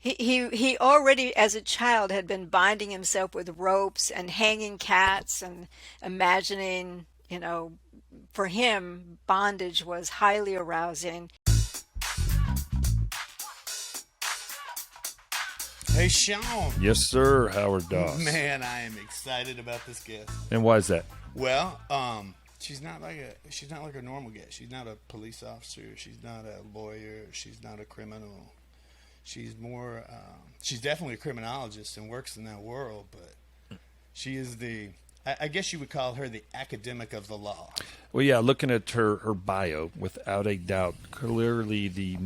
He already, as a child, had been binding himself with ropes and hanging cats and imagining, for him, bondage was highly arousing. Hey, Sean. Yes, sir, Howard Doss. Man, I am excited about this guest. And why is that? Well, she's not like a normal guest. She's not a police officer. She's not a lawyer. She's not a criminal. She's more. She's definitely a criminologist and works in that world. But she is I guess you would call her the academic of the law. Well, yeah, looking at her bio, without a doubt, clearly the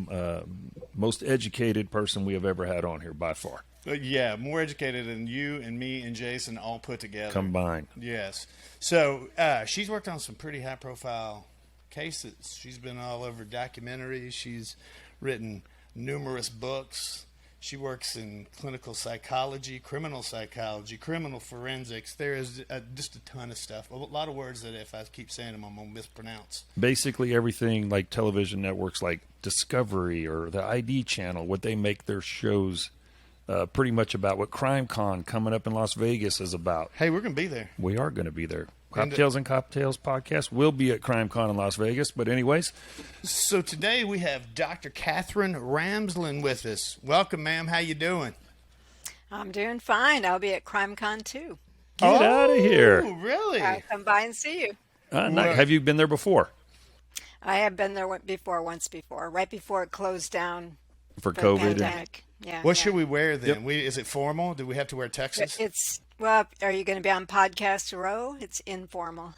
most educated person we have ever had on here by far. Yeah, more educated than you and me and Jason all put together. Combined. Yes. So she's worked on some pretty high-profile cases. She's been all over documentaries. She's written numerous books. She works in clinical psychology, criminal forensics. There is just a ton of stuff. A lot of words that if I keep saying them, I'm going to mispronounce. Basically everything like television networks like Discovery or the ID channel, what they make their shows pretty much about, what CrimeCon coming up in Las Vegas is about. Hey, we're going to be there. We are going to be there. Cocktails and Coptales podcast will be at CrimeCon in Las Vegas. But anyways. So today we have Dr. Katherine Ramsland with us. Welcome, ma'am. How you doing? I'm doing fine. I'll be at CrimeCon too. Get out of here. Oh, really? I'll come by and see you. Nice. Have you been there before? I have been there once before, right before it closed down For the COVID? pandemic. Yeah. What should we wear then? Is it formal? Do we have to wear Texas? Are you going to be on Podcast Row? It's informal.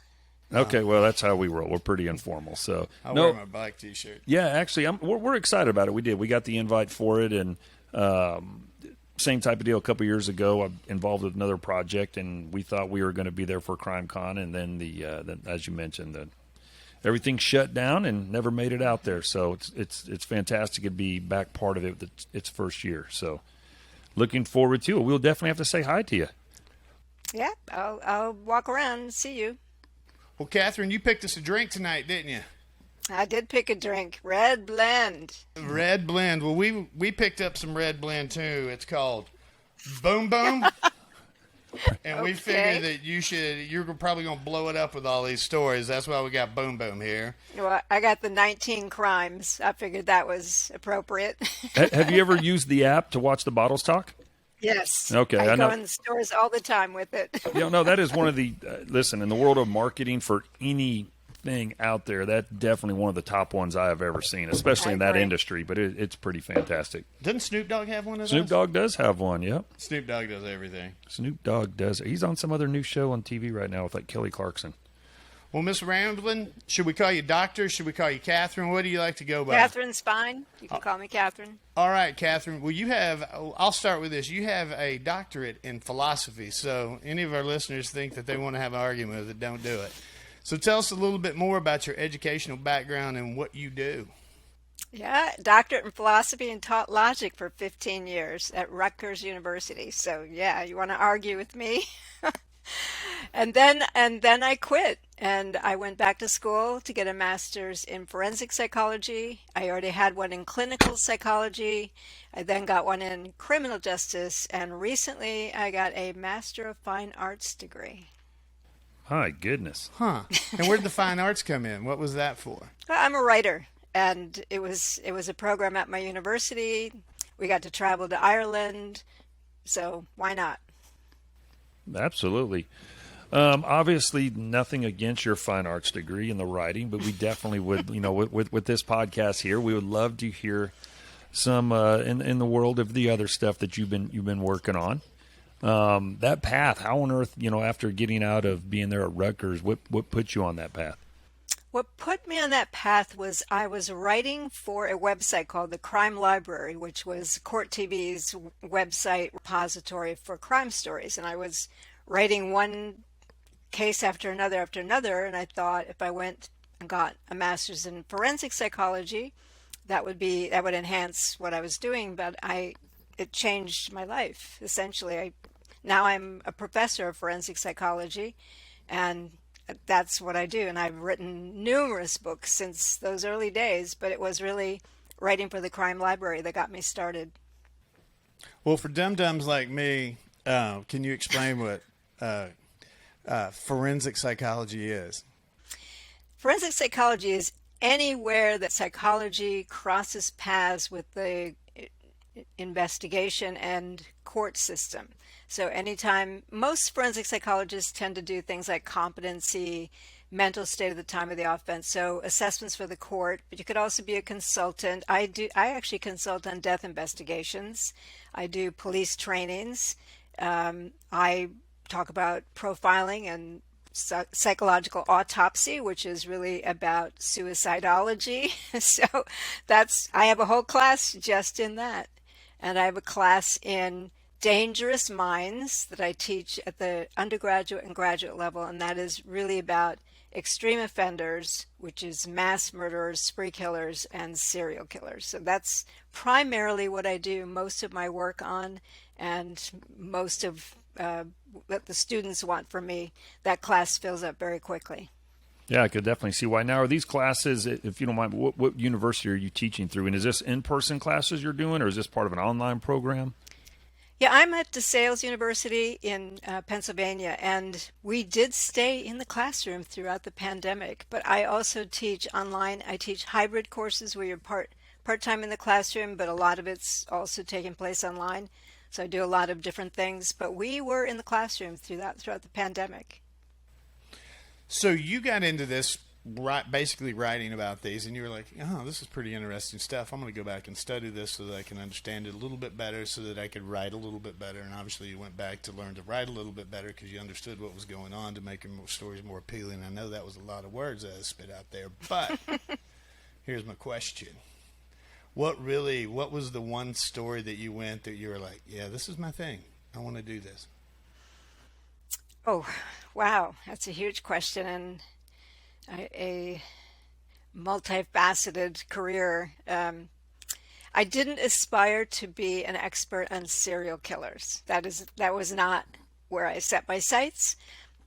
Okay, well, that's how we roll. We're pretty informal. So I'll wear my black T-shirt. Yeah, actually, we're excited about it. We got the invite for it, and same type of deal. A couple years ago, I'm involved with another project, and we thought we were going to be there for CrimeCon, and then as you mentioned, everything shut down and never made it out there. So it's fantastic to be back part of it. Its first year, so looking forward to it. We'll definitely have to say hi to you. Yeah, I'll walk around and see you. Well, Katherine, you picked us a drink tonight, didn't you? I did pick a drink, Red Blend. Red Blend. Well, we picked up some Red Blend too. It's called Boom Boom. And we figured that you're probably going to blow it up with all these stories. That's why we got Boom Boom here. Well, I got the 19 crimes. I figured that was appropriate. Have you ever used the app to watch the bottles talk? Yes. Okay. I go in the stores all the time with it. No, that is one of the, listen, in the world of marketing for anything out there, that's definitely one of the top ones I have ever seen, especially in that industry, but it's pretty fantastic. Doesn't Snoop Dogg have one of those? Snoop Dogg does have one, yep. Snoop Dogg does everything. Snoop Dogg does. He's on some other new show on TV right now with like Kelly Clarkson. Well, Miss Ramsland, should we call you Doctor? Should we call you Katherine? What do you like to go by? Katherine's fine. You can call me Katherine. All right, Katherine. Well, I'll start with this. You have a doctorate in philosophy, so any of our listeners think that they want to have an argument with it, don't do it. So tell us a little bit more about your educational background and what you do. Yeah, doctorate in philosophy and taught logic for 15 years at Rutgers University. So, yeah, you want to argue with me? And then I quit and I went back to school to get a master's in forensic psychology. I already had one in clinical psychology. I then got one in criminal justice, and recently I got a Master of Fine Arts degree. My goodness. Huh. And where did the fine arts come in? What was that for? Well, I'm a writer, and it was a program at my university. We got to travel to Ireland, so why not? Absolutely. Obviously, nothing against your fine arts degree in the writing, but we definitely would, with this podcast here, we would love to hear some in the world of the other stuff that you've been working on. That path, how on earth, after getting out of being there at Rutgers, what put you on that path? What put me on that path was I was writing for a website called the Crime Library, which was Court TV's website repository for crime stories. And I was writing one case after another, and I thought if I went and got a master's in forensic psychology, that would enhance what I was doing. But it changed my life, essentially. Now I'm a professor of forensic psychology, and that's what I do. And I've written numerous books since those early days, but it was really writing for the Crime Library that got me started. Well, for dum-dums like me, can you explain what forensic psychology is? Forensic psychology is anywhere that psychology crosses paths with the investigation and court system. So anytime, most forensic psychologists tend to do things like competency, mental state at the time of the offense, so assessments for the court, but you could also be a consultant. I actually consult on death investigations. I do police trainings. I talk about profiling and psychological autopsy, which is really about suicidology. So I have a whole class just in that. And I have a class in dangerous minds that I teach at the undergraduate and graduate level, and that is really about extreme offenders, which is mass murderers, spree killers, and serial killers. So that's primarily what I do most of my work on, and most of what the students want from me. That class fills up very quickly. Yeah, I could definitely see why. Now, are these classes, if you don't mind, what university are you teaching through? And is this in-person classes you're doing, or is this part of an online program? Yeah, I'm at DeSales University in Pennsylvania, and we did stay in the classroom throughout the pandemic. But I also teach online. I teach hybrid courses where you're part-time in the classroom, but a lot of it's also taking place online. So I do a lot of different things. But we were in the classroom throughout the pandemic. So you got into this basically writing about these, and you were like, oh, this is pretty interesting stuff. I'm going to go back and study this so that I can understand it a little bit better, so that I could write a little bit better. And obviously you went back to learn to write a little bit better because you understood what was going on to make your stories more appealing. I know that was a lot of words I spit out there, but here's my question. What was the one story that you were like, yeah, this is my thing. I want to do this? Oh, wow. That's a huge question, and a multifaceted career. I didn't aspire to be an expert on serial killers. That was not where I set my sights.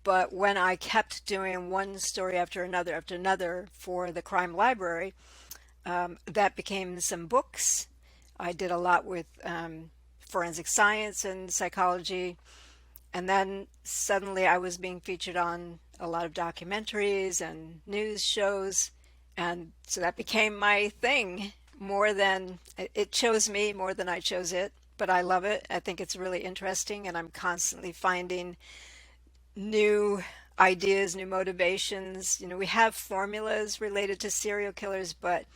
But when I kept doing one story after another for the crime library, that became some books. I did a lot with forensic science and psychology. And then suddenly I was being featured on a lot of documentaries and news shows. And so that became my thing it chose me more than I chose it. But I love it. I think it's really interesting. And I'm constantly finding new ideas, new motivations. We have formulas related to serial killers. But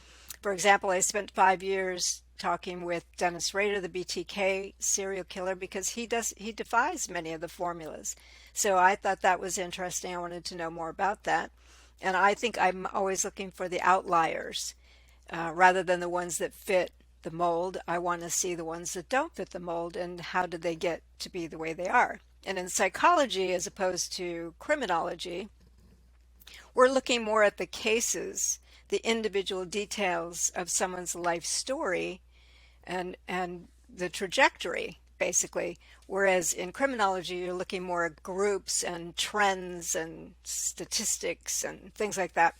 for example, I spent 5 years talking with Dennis Rader, the BTK serial killer, because he defies many of the formulas. So I thought that was interesting. I wanted to know more about that. And I think I'm always looking for the outliers rather than the ones that fit the mold. I want to see the ones that don't fit the mold and how did they get to be the way they are. And in psychology, as opposed to criminology, we're looking more at the cases, the individual details of someone's life story and the trajectory, basically. Whereas in criminology, you're looking more at groups and trends and statistics and things like that.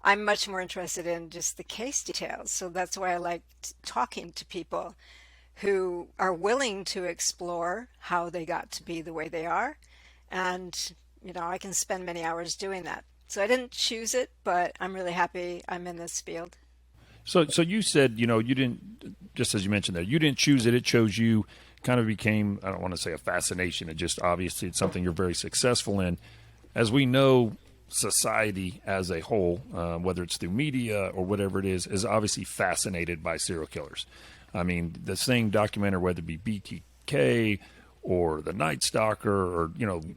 I'm much more interested in just the case details. So that's why I like talking to people who are willing to explore how they got to be the way they are. And, I can spend many hours doing that. So I didn't choose it, but I'm really happy I'm in this field. So you said, you didn't, just as you mentioned there, you didn't choose it. It chose you. Kind of became, I don't want to say a fascination. It just, obviously, it's something you're very successful in. As we know, society as a whole, whether it's through media or whatever it is obviously fascinated by serial killers. I mean, the same documentary, whether it be BTK or the Night Stalker or,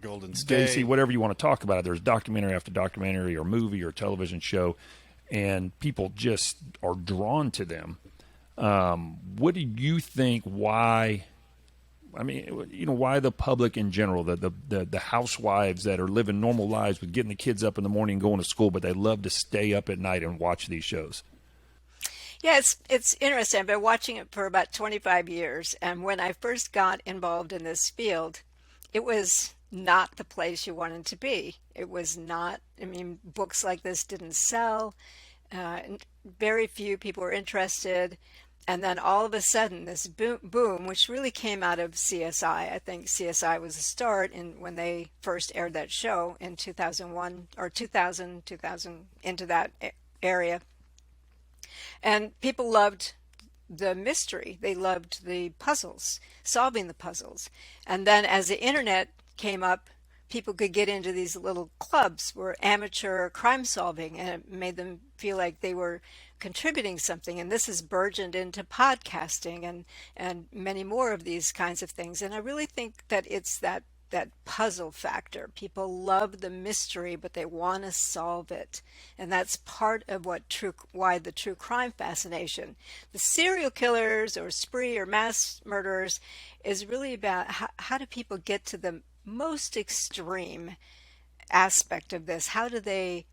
Golden State, Gacy, whatever you want to talk about. There's documentary after documentary or movie or television show, and people just are drawn to them. What do you think? Why the public in general, the housewives that are living normal lives with getting the kids up in the morning and going to school, but they love to stay up at night and watch these shows? Yeah, it's interesting. I've been watching it for about 25 years. And when I first got involved in this field, it was not the place you wanted to be. It was not, books like this didn't sell. Very few people were interested. And then all of a sudden, this boom, which really came out of CSI. I think CSI was a start in when they first aired that show in 2001 or 2000, into that area. And people loved the mystery. They loved the puzzles, solving the puzzles. And then as the internet came up, people could get into these little clubs where amateur crime solving, and it made them feel like they were contributing something. And this has burgeoned into podcasting and many more of these kinds of things. And I really think that it's that puzzle factor. People love the mystery, but they want to solve it. And that's part of why the true crime fascination. The serial killers or spree or mass murderers is really about how do people get to the most extreme aspect of this? How do they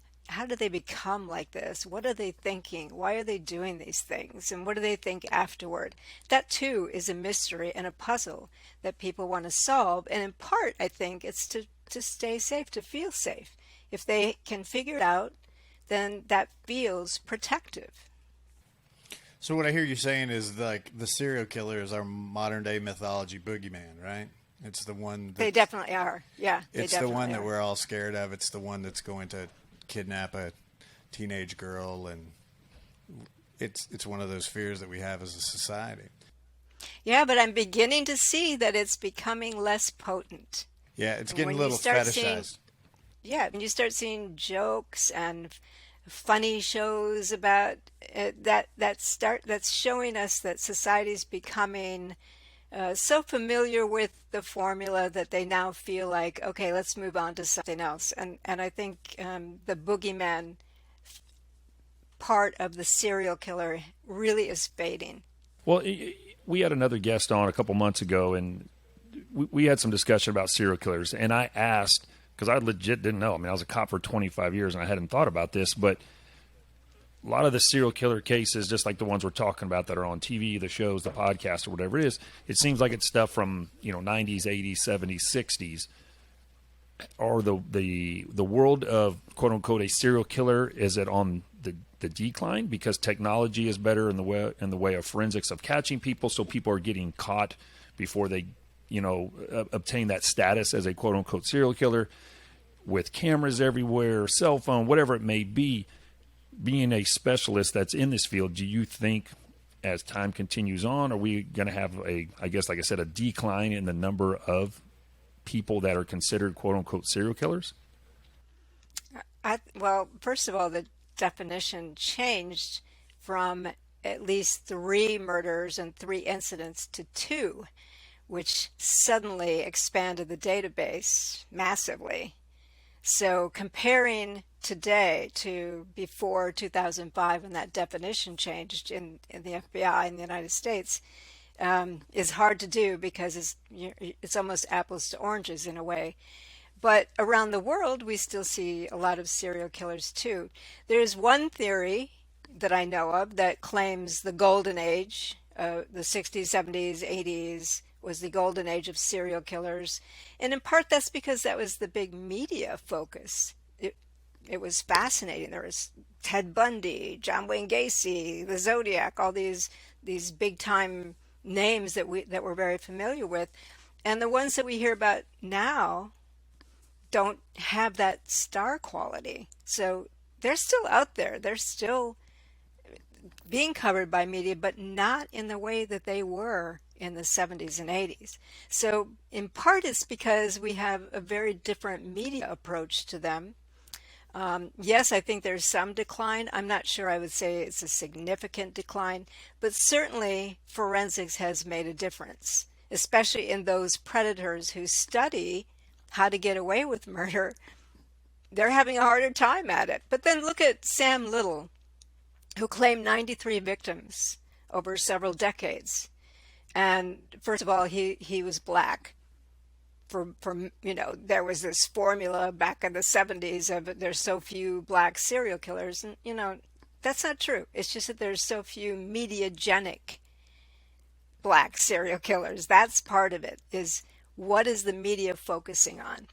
become like this? What are they thinking? Why are they doing these things? And what do they think afterward? That too is a mystery and a puzzle that people want to solve. And in part, I think it's to stay safe, to feel safe. If they can figure it out, then that feels protective. So what I hear you saying is like the serial killer is our modern day mythology boogeyman, right? It's the one they definitely are. Yeah. It's the one that we're all scared of. It's the one that's going to kidnap a teenage girl, and it's one of those fears that we have as a society. Yeah, but I'm beginning to see that it's becoming less potent. Yeah, it's getting a little fetishized. When you start seeing jokes and funny shows about it, that's showing us that society's becoming so familiar with the formula that they now feel like, okay, let's move on to something else. And I think the boogeyman part of the serial killer really is fading. Well, we had another guest on a couple months ago, and we had some discussion about serial killers. And I asked, because I legit didn't know. I mean, I was a cop for 25 years, and I hadn't thought about this, but a lot of the serial killer cases, just like the ones we're talking about that are on TV, the shows, the podcast, or whatever it is, it seems like it's stuff from 90s, 80s, 70s, 60s. Or the world of quote unquote a serial killer, is it on the decline because technology is better in the way of forensics of catching people, so people are getting caught before they obtain that status as a quote unquote serial killer, with cameras everywhere, cell phone, whatever it may be. Being a specialist that's in this field, do you think as time continues on, are we going to have a decline in the number of people that are considered quote unquote serial killers? Well, first of all, the definition changed from at least 3 murders and 3 incidents to 2, which suddenly expanded the database massively. So comparing today to before 2005, when that definition changed in the FBI in the United States, is hard to do because it's almost apples to oranges in a way. But around the world, we still see a lot of serial killers too. There's one theory that I know of that claims the golden age, the 60s, 70s, 80s, was the golden age of serial killers. And in part, that's because that was the big media focus. It was fascinating. There was Ted Bundy, John Wayne Gacy, the Zodiac, all these big time names that we're very familiar with. And the ones that we hear about now don't have that star quality. So they're still out there. They're still being covered by media, but not in the way that they were in the 70s and 80s. So in part it's because we have a very different media approach to them. Yes, I think there's some decline. I'm not sure I would say it's a significant decline, but certainly forensics has made a difference, especially in those predators who study how to get away with murder. They're having a harder time at it. But then look at Sam Little, who claimed 93 victims over several decades. And first of all, he was black. There was this formula back in the 70s of there's so few black serial killers. And, that's not true. It's just that there's so few mediagenic black serial killers. That's part of it, is what is the media focusing on?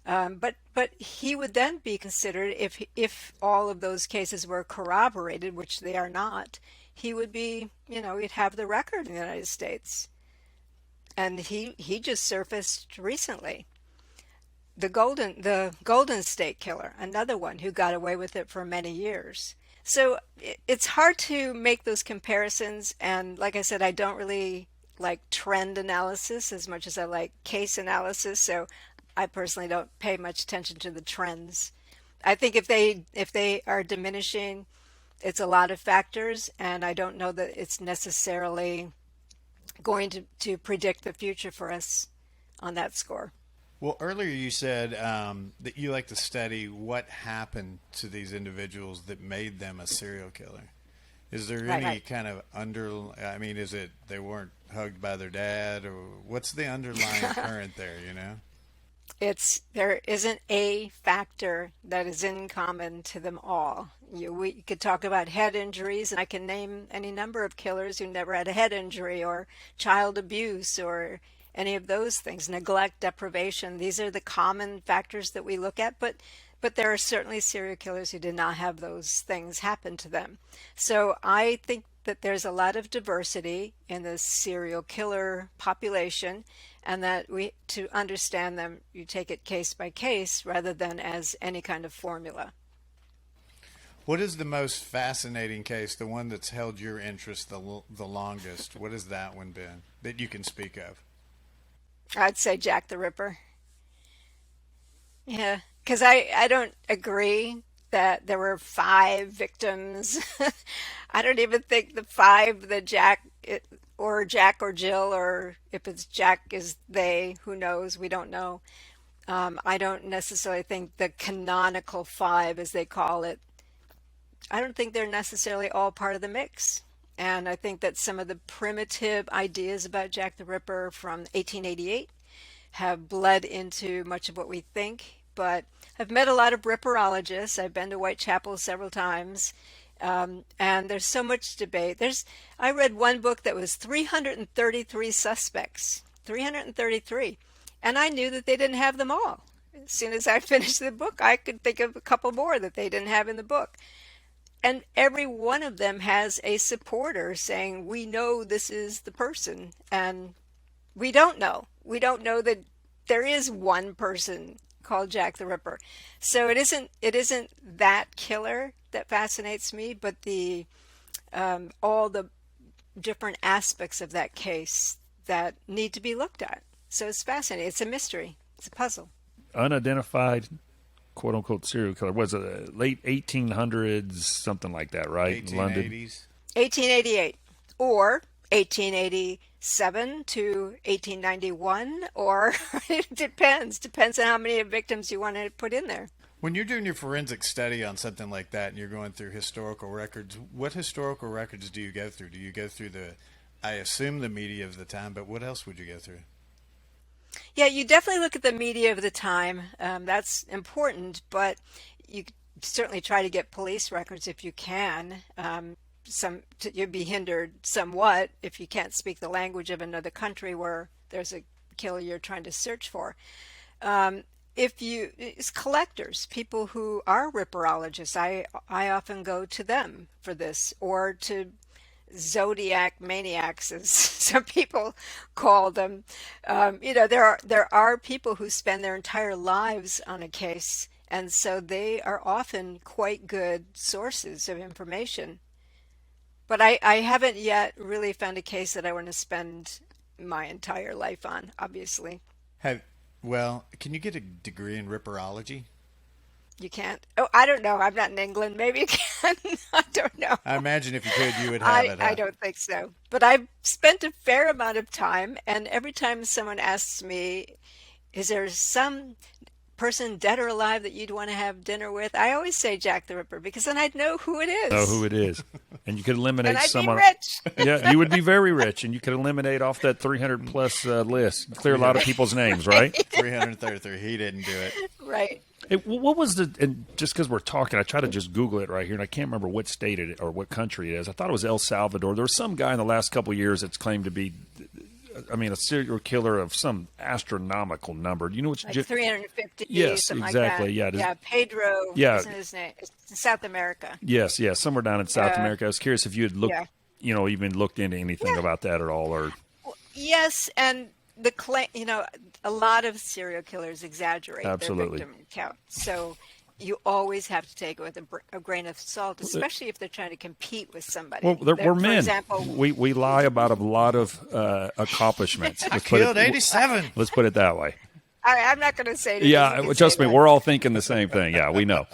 But he would then be considered, if all of those cases were corroborated, which they are not, he would be, he'd have the record in the United States. And he just surfaced recently. The Golden State Killer, another one who got away with it for many years. So it's hard to make those comparisons. And like I said, I don't really like trend analysis as much as I like case analysis. So I personally don't pay much attention to the trends. I think if they are diminishing, it's a lot of factors, and I don't know that it's necessarily going to predict the future for us on that score. Well, earlier you said that you like to study what happened to these individuals that made them a serial killer. Is there any kind of is it they weren't hugged by their dad, or what's the underlying current there, There isn't a factor that is in common to them all. We could talk about head injuries, and I can name any number of killers who never had a head injury, or child abuse, or any of those things, neglect, deprivation. These are the common factors that we look at, but there are certainly serial killers who did not have those things happen to them. So I think that there's a lot of diversity in the serial killer population, and that to understand them, you take it case by case rather than as any kind of formula. What is the most fascinating case, the one that's held your interest the longest? What has that one been that you can speak of? I'd say Jack the Ripper. Yeah, because I don't agree that there were 5 victims. I don't even think the 5 that Jack or Jill, or if it's Jack is they, who knows? We don't know. I don't necessarily think the canonical 5, as they call it, I don't think they're necessarily all part of the mix. And I think that some of the primitive ideas about Jack the Ripper from 1888 have bled into much of what we think. But I've met a lot of ripperologists. I've been to Whitechapel several times. And there's so much debate. I read one book that was 333 suspects, 333. And I knew that they didn't have them all. As soon as I finished the book, I could think of a couple more that they didn't have in the book. And every one of them has a supporter saying, we know this is the person. And we don't know. We don't know that there is one person called Jack the Ripper. So it isn't that killer that fascinates me, but all the different aspects of that case that need to be looked at. So it's fascinating. It's a mystery. It's a puzzle. Unidentified, quote unquote, serial killer. Was it late 1800s, something like that, right? 1880s. In London. 1888 or 1887 to 1891, or it depends on how many victims you want to put in there. When you're doing your forensic study on something like that and you're going through historical records, what historical records do you go through? Do you go through I assume the media of the time, but what else would you go through? Yeah, you definitely look at the media of the time. That's important, but you certainly try to get police records if you can. You'd be hindered somewhat if you can't speak the language of another country where there's a killer you're trying to search for. It's collectors, people who are ripperologists. I often go to them for this, or to Zodiac maniacs, as some people call them. There are people who spend their entire lives on a case, and so they are often quite good sources of information. But I haven't yet really found a case that I want to spend my entire life on, obviously. Can you get a degree in ripperology? You can't? Oh, I don't know. I'm not in England. Maybe you can. I don't know. I imagine if you could, you would have it. I don't think so. But I've spent a fair amount of time, and every time someone asks me, is there some person, dead or alive, that you'd want to have dinner with, I always say Jack the Ripper, because then I'd know who it is. Know who it is. And you could eliminate and I'd someone. be rich. Yeah, you would be very rich, and you could eliminate off that 300 plus list. Clear a lot of people's names, right? 333. He didn't do it. Right. Hey, what was and just because we're talking, I try to just Google it right here, and I can't remember what state it or what country it is. I thought it was El Salvador. There was some guy in the last couple of years that's claimed to be, a serial killer of some astronomical number. Do you know what's like 350? Yes, something exactly. Like that. Yeah, Pedro. Yeah, isn't his name? It's in South America. Yes, somewhere down in South America. I was curious if you had looked even looked into anything Yeah. about that at all, or Yes, and the claim, a lot of serial killers exaggerate their absolutely. victim count. So you always have to take it with a grain of salt, especially if they're trying to compete with Well, somebody. we're For men. example, We lie about a lot of accomplishments. I killed 87. Let's put it that way. I'm not going to say it. Yeah, You can trust say me, that. we're all thinking the same thing. Yeah, we know.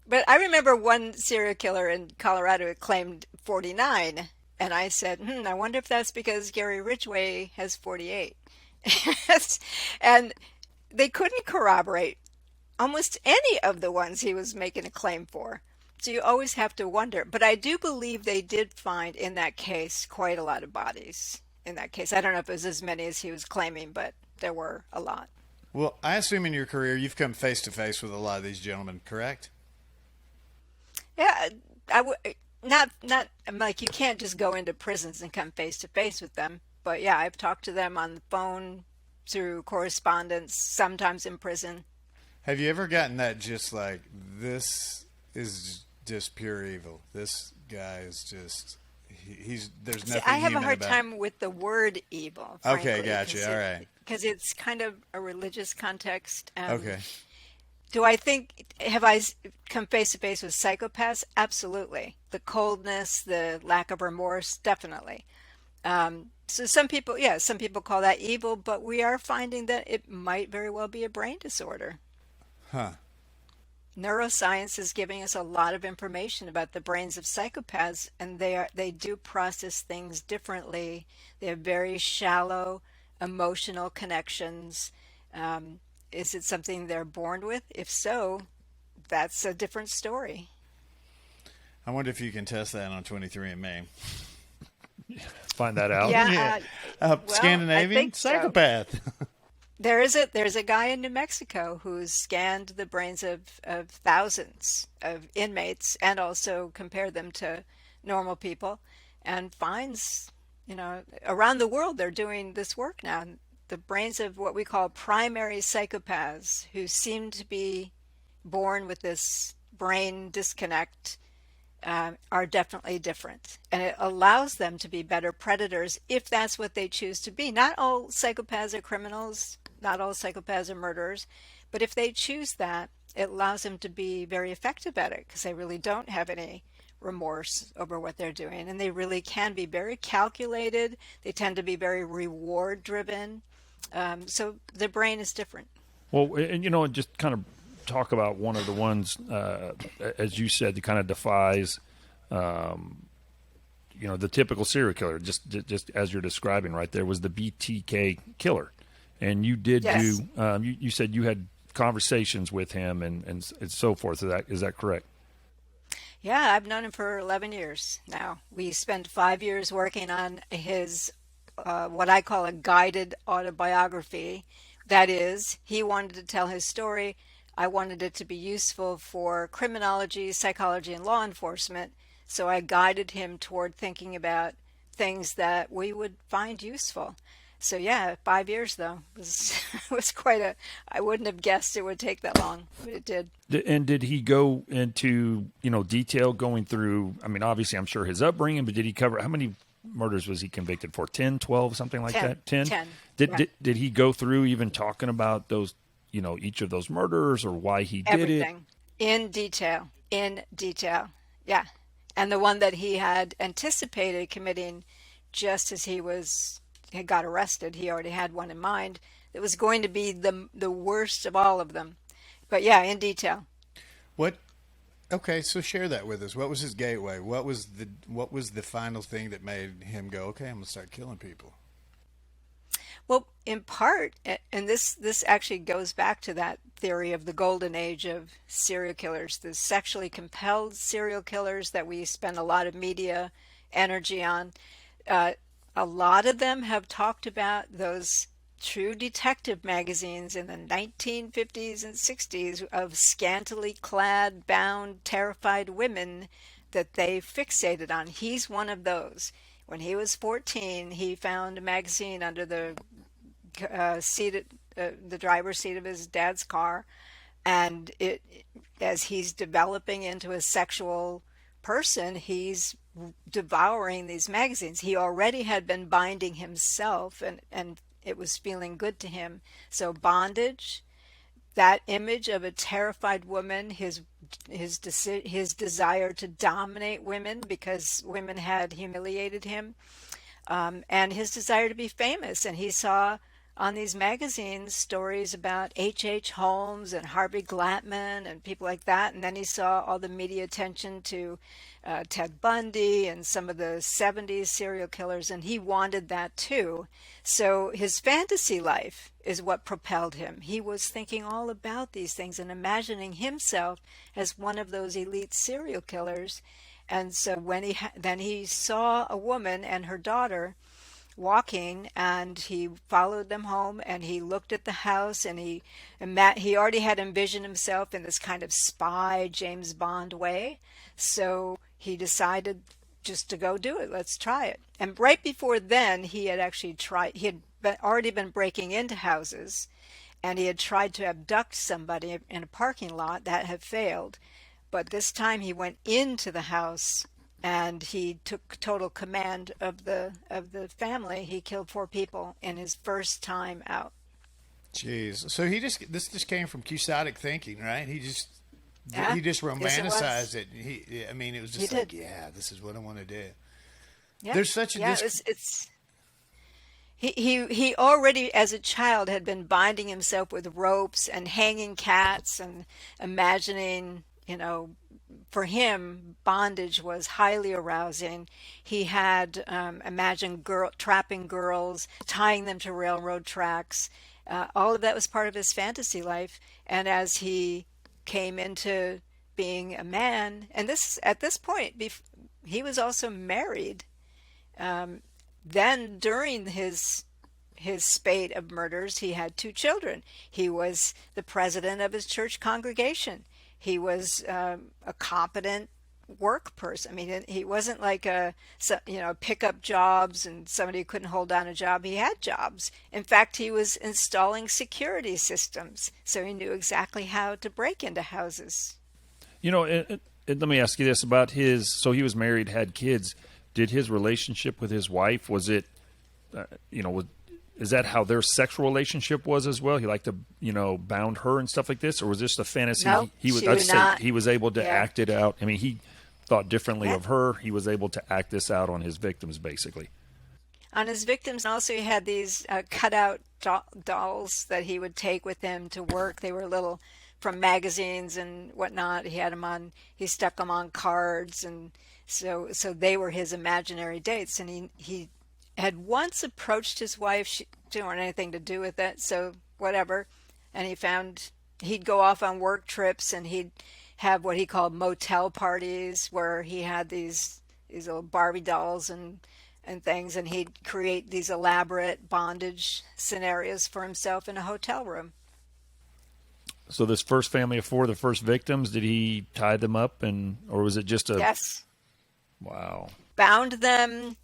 But I remember one serial killer in Colorado who claimed 49. And I said, I wonder if that's because Gary Ridgway has 48. And they couldn't corroborate almost any of the ones he was making a claim for. So you always have to wonder. But I do believe they did find in that case quite a lot of bodies in that case. I don't know if it was as many as he was claiming, but there were a lot. Well, I assume in your career you've come face to face with a lot of these gentlemen, correct? Yeah, I would not I'm like you can't just go into prisons and come face to face with them. But yeah, I've talked to them on the phone, through correspondence, sometimes in prison. Have you ever gotten that just like, this is just pure evil? This guy is just, there's See, nothing I have a human hard about time with the word evil. Okay, gotcha. All right. Because it's kind of a religious context. Okay. Do I think, have I come face to face with psychopaths? Absolutely. The coldness, the lack of remorse, definitely. So some people, some people call that evil, but we are finding that it might very well be a brain disorder. Huh. Neuroscience is giving us a lot of information about the brains of psychopaths, and they do process things differently. They have very shallow emotional connections. Is it something they're born with? If so, that's a different story. I wonder if you can test that on 23andMe. Find that out. Yeah, well, I Scandinavian think so. psychopath. There's a guy in New Mexico who's scanned the brains of thousands of inmates and also compared them to normal people, and finds, around the world they're doing this work now. The brains of what we call primary psychopaths, who seem to be born with this brain disconnect, are definitely different. And it allows them to be better predators if that's what they choose to be. Not all psychopaths are criminals, not all psychopaths are murderers, but if they choose that, it allows them to be very effective at it because they really don't have any remorse over what they're doing. And they really can be very calculated. They tend to be very reward driven. So the brain is different. Well, and just kind of talk about one of the ones, as you said, that kind of defies, the typical serial killer. Just as you're describing right there was the BTK killer, and you did Yes. do. You said you had conversations with him and so forth. Is that correct? Yeah, I've known him for 11 years now. We spent 5 years working on his, what I call a guided autobiography. That is, he wanted to tell his story. I wanted it to be useful for criminology, psychology, and law enforcement. So I guided him toward thinking about things that we would find useful. So yeah, 5 years though was quite a. I wouldn't have guessed it would take that long, but it did. And did he go into detail going through? I mean, obviously, I'm sure his upbringing, but did he cover how many murders was he convicted for? 10, 12, something like 10, that? 10? 10. Did he go through even talking about those, each of those murders or why he did Everything in detail, yeah. And the one that he had anticipated committing just as he got arrested, he already had one in mind that was going to be the worst of all of them. But yeah, in detail. What? Okay, so share that with us. What was his gateway? What was the final thing that made him go, okay, I'm gonna start killing people? Well, in part, and this actually goes back to that theory of the golden age of serial killers, the sexually compelled serial killers that we spend a lot of media energy on. A lot of them have talked about those true detective magazines in the 1950s and 60s of scantily clad, bound, terrified women that they fixated on. He's one of those. When he was 14, he found a magazine under the the driver's seat of his dad's car, and as he's developing into a sexual person, he's devouring these magazines. He already had been binding himself, and it was feeling good to him. So bondage, that image of a terrified woman, his desire to dominate women because women had humiliated him, and his desire to be famous. And he saw on these magazines stories about H. Holmes and Harvey Glatman and people like that. And then he saw all the media attention to Ted Bundy and some of the 70s serial killers, and he wanted that too. So his fantasy life is what propelled him. He was thinking all about these things and imagining himself as one of those elite serial killers. And so when then he saw a woman and her daughter walking, and he followed them home, and he looked at the house, and he already had envisioned himself in this kind of spy James Bond way. So he decided just to go do it. Let's try it. And right before then, he had already been breaking into houses, and he had tried to abduct somebody in a parking lot. That had failed. But this time he went into the house, and he took total command of the family. He killed 4 people in his first time out. Jeez. So this just came from Cusatic thinking, right? He just Yes, romanticized it. It was just he like, did. yeah, this is what I want to do. Yeah, There's such a yeah. He already as a child had been binding himself with ropes and hanging cats and imagining, for him, bondage was highly arousing. He had imagined trapping girls, tying them to railroad tracks. All of that was part of his fantasy life. And as he came into being a man, and at this point, he was also married. Then during his spate of murders, he had 2 children. He was the president of his church congregation. He was a competent work person. He wasn't like pick up jobs and somebody who couldn't hold down a job. He had jobs. In fact, he was installing security systems, so he knew exactly how to break into houses. Let me ask you this about so he was married, had kids. Did his relationship with his wife, was it, is that how their sexual relationship was as well? He liked to, bound her and stuff like this? Or was this a fantasy? No, he was, she I'd was say not. he was able to Yeah. act it out. He thought differently Yeah. of her. He was able to act this out on his victims, basically. On his victims, also he had these cutout dolls that he would take with him to work. They were little from magazines and whatnot. He stuck them on cards, and so they were his imaginary dates. And he had once approached his wife. She didn't want anything to do with it, so whatever. And he'd go off on work trips, and he'd have what he called motel parties, where he had these little Barbie dolls and things, and he'd create these elaborate bondage scenarios for himself in a hotel room. So this first family of 4, the first victims, did he tie them up, or was it just a... Yes. Wow. Bound them,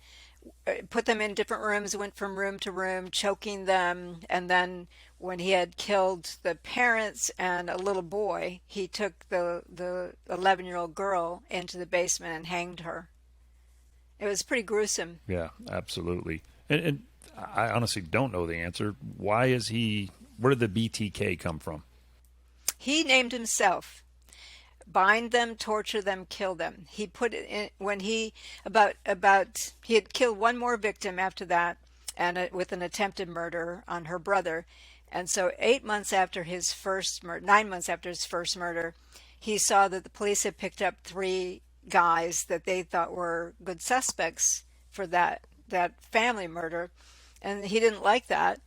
put them in different rooms, went from room to room, choking them, and then when he had killed the parents and a little boy, he took the 11-year-old girl into the basement and hanged her. It was pretty gruesome. Yeah, absolutely. And I honestly don't know the answer. Where did the BTK come from? He named himself. Bind them, torture them, kill them. He put it in when he had killed one more victim after that, and with an attempted murder on her brother. And so 9 months after his first murder, he saw that the police had picked up 3 guys that they thought were good suspects for that family murder, and he didn't like that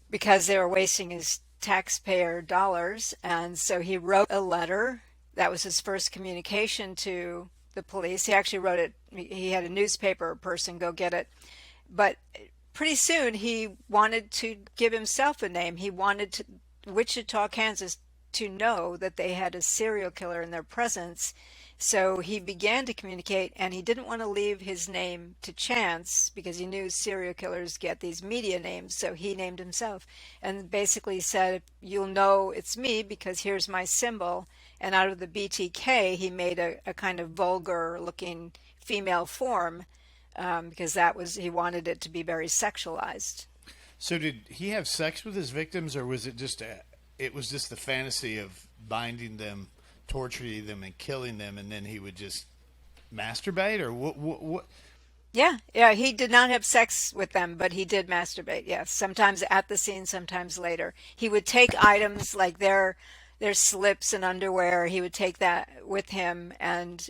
because they were wasting his taxpayer dollars. And so he wrote a letter. That was his first communication to the police. He actually wrote it. He had a newspaper person go get it. But pretty soon he wanted to give himself a name. He wanted Wichita, Kansas to know that they had a serial killer in their presence. So he began to communicate, and he didn't want to leave his name to chance because he knew serial killers get these media names. So he named himself and basically said, you'll know it's me because here's my symbol. And out of the BTK, he made a kind of vulgar looking female form, because that was, he wanted it to be very sexualized. So did he have sex with his victims, or was it just the fantasy of binding them, torturing them, and killing them, and then he would just masturbate, or what? Yeah, he did not have sex with them, but he did masturbate. Yes, sometimes at the scene, sometimes later. He would take items like their slips and underwear. He would take that with him, and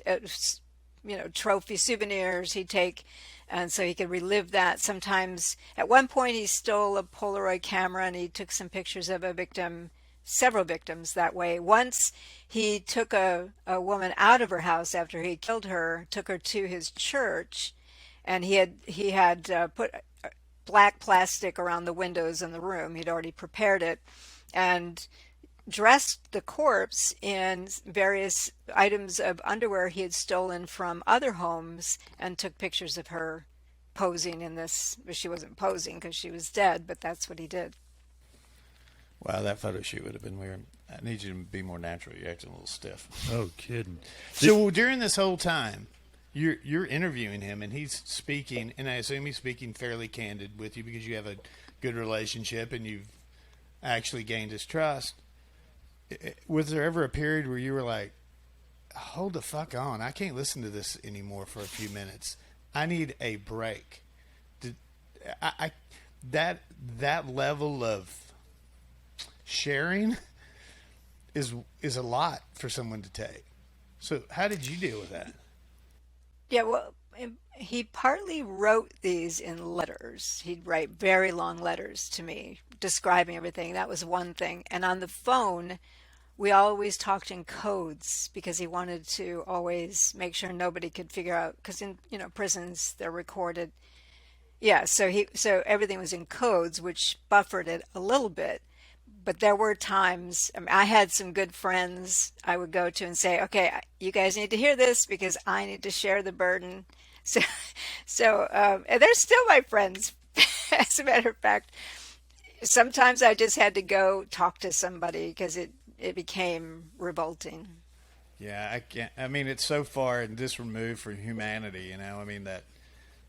trophy souvenirs he'd take, and so he could relive that. Sometimes, at one point, he stole a Polaroid camera and he took some pictures of a victim, several victims that way. Once he took a woman out of her house after he killed her, took her to his church, and he had put black plastic around the windows in the room. He'd already prepared it, and dressed the corpse in various items of underwear he had stolen from other homes, and took pictures of her posing in this. She wasn't posing because she was dead, but that's what he did. Wow, that photo shoot would have been weird. I need you to be more natural. You're acting a little stiff. Oh, kidding. So during this whole time, you're interviewing him, and he's speaking, and I assume he's speaking fairly candid with you because you have a good relationship and you've actually gained his trust. Was there ever a period where you were like, hold the fuck on, I can't listen to this anymore for a few minutes, I need a break? That level of sharing is a lot for someone to take. So how did you deal with that? Yeah, well, he partly wrote these in letters. He'd write very long letters to me describing everything. That was one thing. And on the phone, we always talked in codes because he wanted to always make sure nobody could figure out, because in prisons they're recorded. Yeah, so everything was in codes, which buffered it a little bit. But there were times, I had some good friends I would go to and say, okay, you guys need to hear this because I need to share the burden. And they're still my friends. As a matter of fact, sometimes I just had to go talk to somebody because it became revolting. Yeah, I can't. I mean, it's so far and this removed from humanity. I mean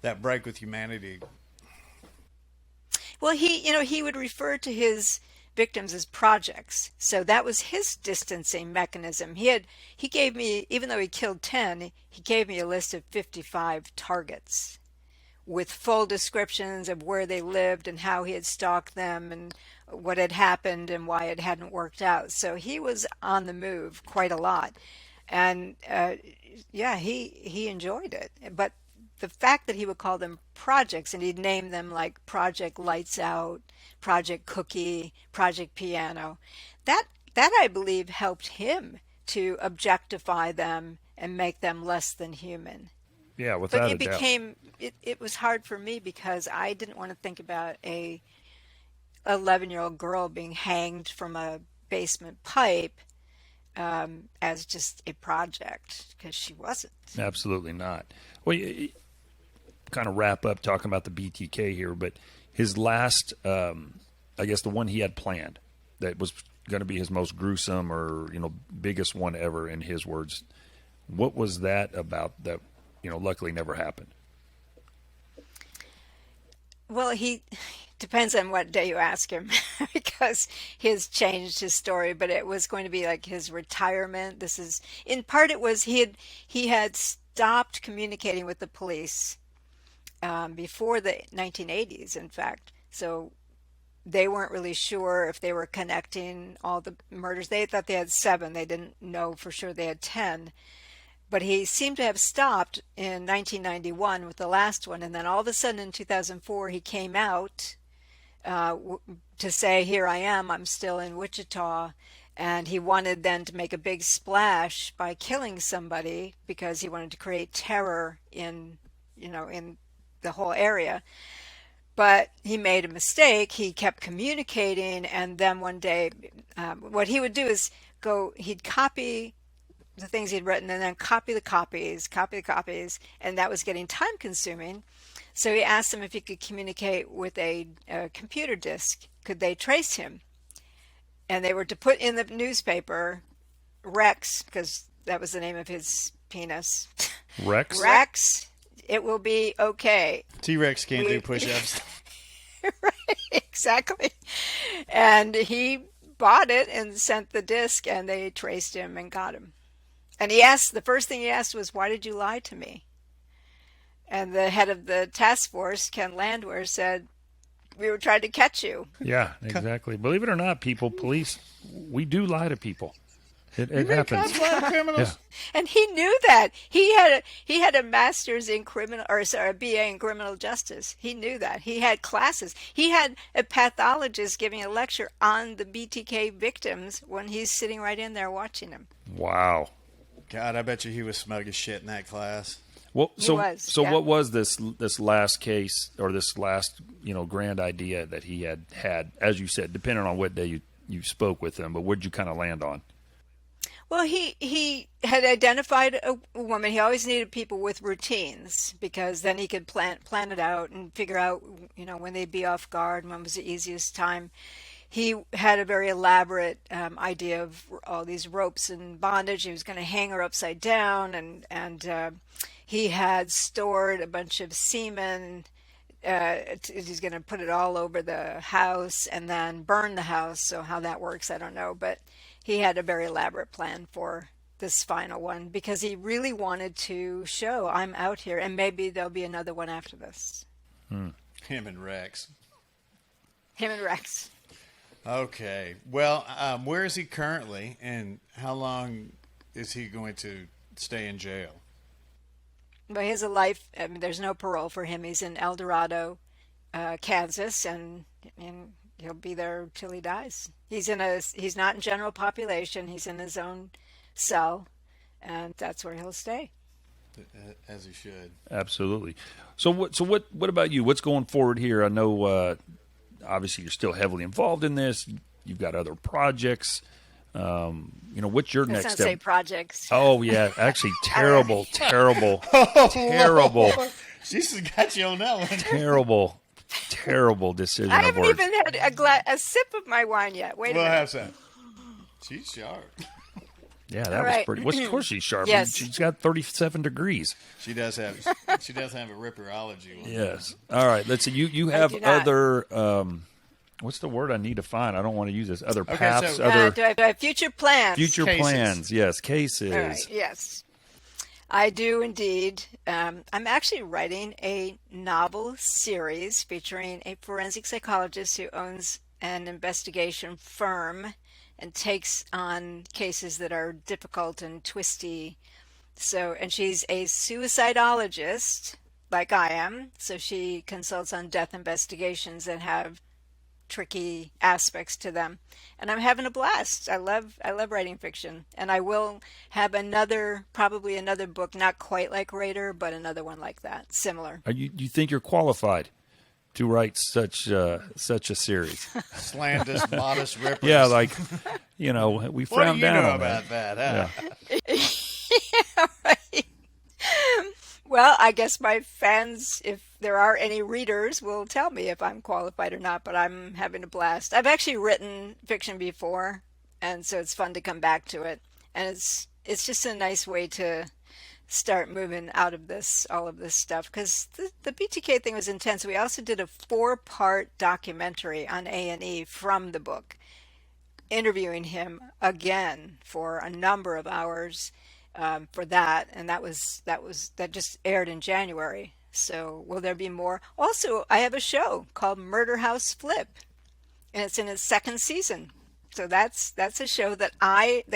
that break with humanity. Well, he would refer to his victims as projects. So that was his distancing mechanism. He gave me, even though he killed 10, he gave me a list of 55 targets with full descriptions of where they lived and how he had stalked them and what had happened and why it hadn't worked out. So he was on the move quite a lot. And he enjoyed it. But the fact that he would call them projects, and he'd name them like Project Lights Out, Project Cookie, Project Piano, that I believe helped him to objectify them and make them less than human. Yeah, without a doubt. It was hard for me because I didn't want to think about a 11-year-old girl being hanged from a basement pipe as just a project, because she wasn't. Absolutely not. Well, kind of wrap up talking about the BTK here, but his last, I guess the one he had planned that was going to be his most gruesome or, biggest one ever in his words. What was that about that, luckily never happened? Well, he depends on what day you ask him because he has changed his story, but it was going to be like his retirement. This is, in part it was he had stopped communicating with the police before the 1980s, in fact. So they weren't really sure if they were connecting all the murders. They thought they had 7. They didn't know for sure they had 10. But he seemed to have stopped in 1991 with the last one. And then all of a sudden in 2004, he came out to say, here I am, I'm still in Wichita. And he wanted then to make a big splash by killing somebody because he wanted to create terror in the whole area. But he made a mistake. He kept communicating, and then one day what he would do is he'd copy the things he'd written and then copy the copies, and that was getting time consuming. So he asked them if he could communicate with a computer disk. Could they trace him? And they were to put in the newspaper Rex, because that was the name of his penis. Rex? Rex, it will be okay. T-Rex can't do push-ups. Right, exactly. And he bought it and sent the disc, and they traced him and got him. And the first thing he asked was, "Why did you lie to me?" And the head of the task force, Ken Landwehr, said, "We were trying to catch you." Yeah, exactly. Believe it or not, police, we do lie to people. It happens. Yeah. And he knew that. He had a master's in a BA in criminal justice. He knew that. He had classes. He had a pathologist giving a lecture on the BTK victims when he's sitting right in there watching them. Wow. God, I bet you he was smug as shit in that class. Well, so Yeah. what was this last case, or this last grand idea that he had, as you said, depending on what day you spoke with him, but what did you kind of land on? Well, he had identified a woman. He always needed people with routines, because then he could plan it out and figure out, when they'd be off guard, when was the easiest time. He had a very elaborate idea of all these ropes and bondage. He was going to hang her upside down, and he had stored a bunch of semen. He's going to put it all over the house and then burn the house. So how that works, I don't know. But he had a very elaborate plan for this final one, because he really wanted to show, I'm out here, and maybe there'll be another one after this. Him and Rex. Okay. Well, where is he currently, and how long is he going to stay in jail? But he has a life. I mean, there's no parole for him. He's in El Dorado, Kansas, and he'll be there till he dies. He's not in general population. He's in his own cell, and that's where he'll stay. As he should. Absolutely. So what about you? What's going forward here? I know, obviously, you're still heavily involved in this. You've got other projects. What's your next step? Say projects. Oh yeah, actually, terrible. She's got you on that one. Terrible decision. I of haven't words. even had a sip of my wine yet. Wait a We'll minute. have some. She's sharp. Yeah, that All was right. pretty. Well, of course she's sharp. Yes. She's got 37 degrees. She does have a ripperology one. Yes. All right. Let's see. You I have do not. other. What's the word I need to find? I don't want to use this. Other Okay, paths. so- other Do I have future plans? future Cases. plans. Yes, cases. All right, yes, I do indeed. I'm actually writing a novel series featuring a forensic psychologist who owns an investigation firm and takes on cases that are difficult and twisty. And she's a suicidologist, like I am. So she consults on death investigations that have tricky aspects to them, and I'm having a blast. I love writing fiction, and I will have probably another book, not quite like Raider, but another one like that, similar. Do you think you're qualified to write such a series? Slanderous, modest rippers. Yeah, like we What frown do you down know on that. about that? Huh? Yeah, right. Well, I guess my fans, if there are any readers, will tell me if I'm qualified or not, but I'm having a blast. I've actually written fiction before, and so it's fun to come back to it. And it's just a nice way to start moving out of all of this stuff, because the BTK thing was intense. We also did a 4-part documentary on A&E from the book, interviewing him again for a number of hours. For that, and that just aired in January. So will there be more? Also, I have a show called Murder House Flip, and it's in its 2nd season. So that's a show that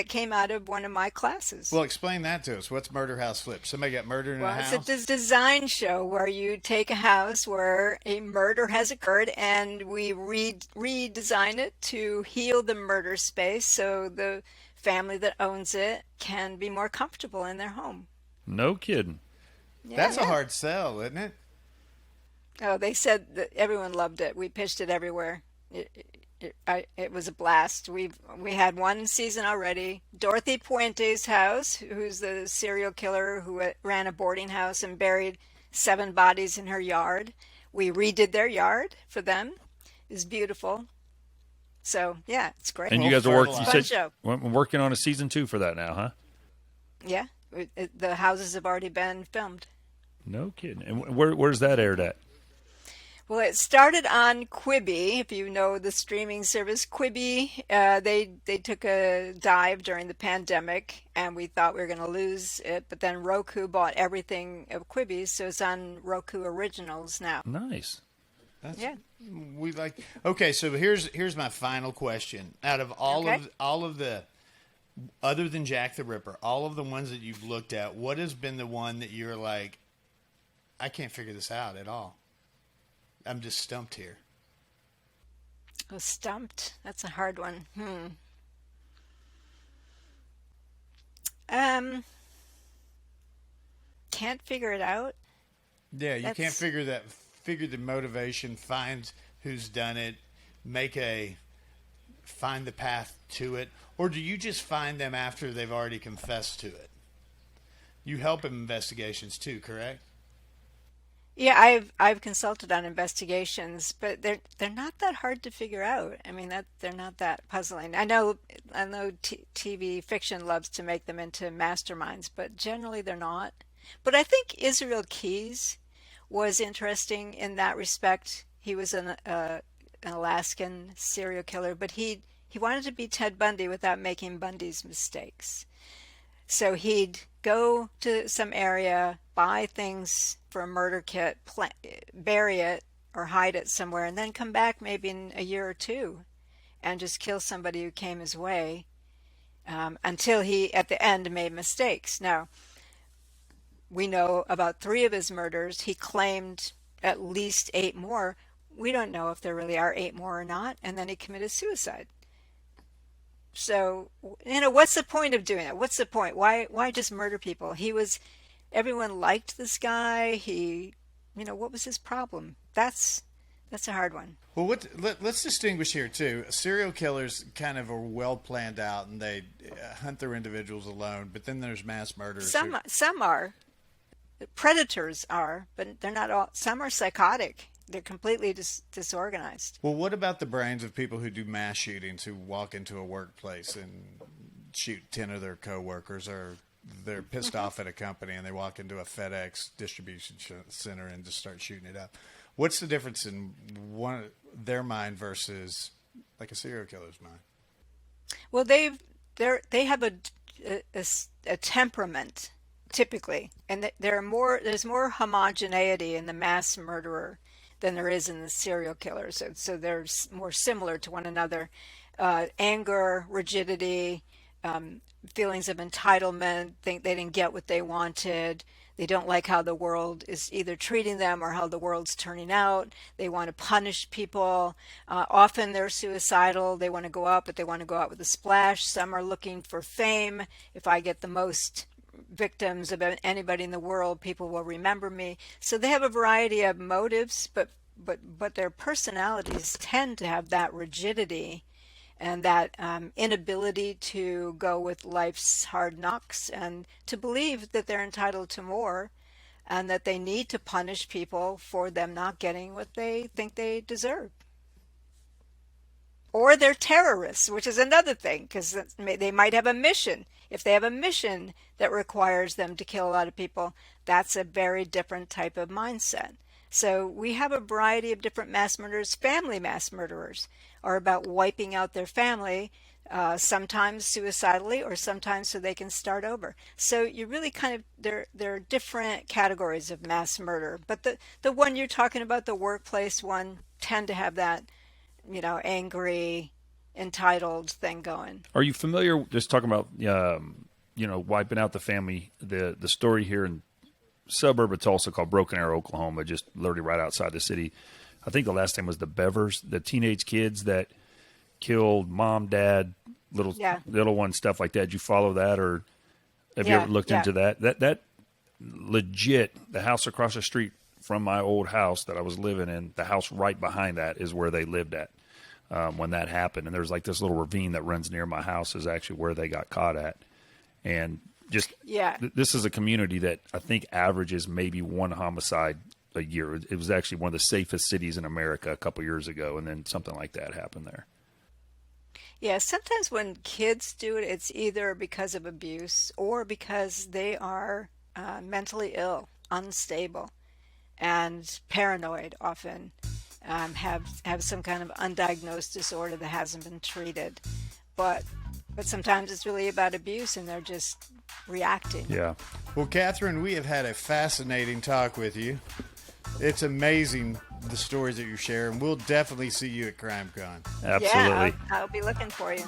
came out of one of my classes. Well, explain that to us. What's Murder House Flip? Somebody got murdered in a house? It's a design show where you take a house where a murder has occurred, and we redesign it to heal the murder space, so the family that owns it can be more comfortable in their home. No kidding. Yeah, That's yeah. a hard sell, isn't it? Oh, they said that everyone loved it. We pitched it everywhere. It was a blast. We had 1 season already. Dorothy Puente's house, who's the serial killer who ran a boarding house and buried 7 bodies in her yard. We redid their yard for them. It's beautiful. So yeah, it's great. And you Well, guys are Fun show. working on a season 2 for that now, huh? Yeah, The houses have already been filmed. No kidding. And where's that aired at? Well, it started on Quibi. If you know the streaming service Quibi, they took a dive during the pandemic, and we thought we were going to lose it. But then Roku bought everything of Quibi, so it's on Roku Originals now. Nice. Yeah. We like. Okay, so here's my final question. Out of all of the, other than Jack the Ripper, all of the ones that you've looked at, what has been the one that you're like, I can't figure this out at all? I'm just stumped here. Oh, stumped. That's a hard one. Can't figure it out. Yeah, you can't figure the motivation, find who's done it, find the path to it, or do you just find them after they've already confessed to it? You help in investigations too, correct? Yeah, I've consulted on investigations, but they're not that hard to figure out. I mean, that they're not that puzzling. I know TV fiction loves to make them into masterminds, but generally they're not. But I think Israel Keyes was interesting in that respect. He was an Alaskan serial killer, but he wanted to be Ted Bundy without making Bundy's mistakes. So he'd go to some area, buy things for a murder kit, bury it or hide it somewhere, and then come back maybe in a year or two and just kill somebody who came his way, until he, at the end, made mistakes. Now, we know about 3 of his murders. He claimed at least 8 more. We don't know if there really are 8 more or not. And then he committed suicide. So, what's the point of doing that? What's the point? Why just murder people? Everyone liked this guy. What was his problem? That's a hard one. Well, let's distinguish here too. Serial killers kind of are well planned out, and they hunt their individuals alone. But then there's mass murderers. Some are. Predators are, but they're not all. Some are psychotic. They're completely disorganized. Well, what about the brains of people who do mass shootings, who walk into a workplace and shoot 10 of their coworkers, or they're pissed off at a company and they walk into a FedEx distribution center and just start shooting it up? What's the difference in their mind versus like a serial killer's mind? Well, they have a temperament typically, and there's more homogeneity in the mass murderer than there is in the serial killer. So they're more similar to one another. Anger, rigidity, feelings of entitlement, think they didn't get what they wanted. They don't like how the world is either treating them or how the world's turning out. They want to punish people. Often they're suicidal. They want to go out, but they want to go out with a splash. Some are looking for fame. If I get the most victims of anybody in the world, people will remember me. So they have a variety of motives, but their personalities tend to have that rigidity and that inability to go with life's hard knocks and to believe that they're entitled to more and that they need to punish people for them not getting what they think they deserve. Or they're terrorists, which is another thing, because they might have a mission. If they have a mission that requires them to kill a lot of people, that's a very different type of mindset. So we have a variety of different mass murderers. Family mass murderers are about wiping out their family, sometimes suicidally or sometimes so they can start over. So you really there are different categories of mass murder. But the one you're talking about, the workplace one, tend to have that, angry, entitled thing going. Are you familiar, just talking about, wiping out the family, the story here in suburb of Tulsa called Broken Arrow, Oklahoma, just literally right outside the city. I think the last name was the Bevers, the teenage kids that killed mom, dad, little one, stuff like that. Did you follow that, or have you ever looked into that? That legit, the house across the street from my old house that I was living in, the house right behind that is where they lived at when that happened. And there's like this little ravine that runs near my house is actually where they got caught at. And just this is a community that I think averages maybe 1 homicide a year. It was actually one of the safest cities in America a couple years ago, and then something like that happened there. Yeah, sometimes when kids do it, it's either because of abuse or because they are mentally ill, unstable, and paranoid often, have some kind of undiagnosed disorder that hasn't been treated. But but sometimes it's really about abuse and they're just reacting. Yeah. Well, Catherine, we have had a fascinating talk with you. It's amazing the stories that you share, and we'll definitely see you at CrimeCon. Absolutely. Yeah, I'll be looking for you.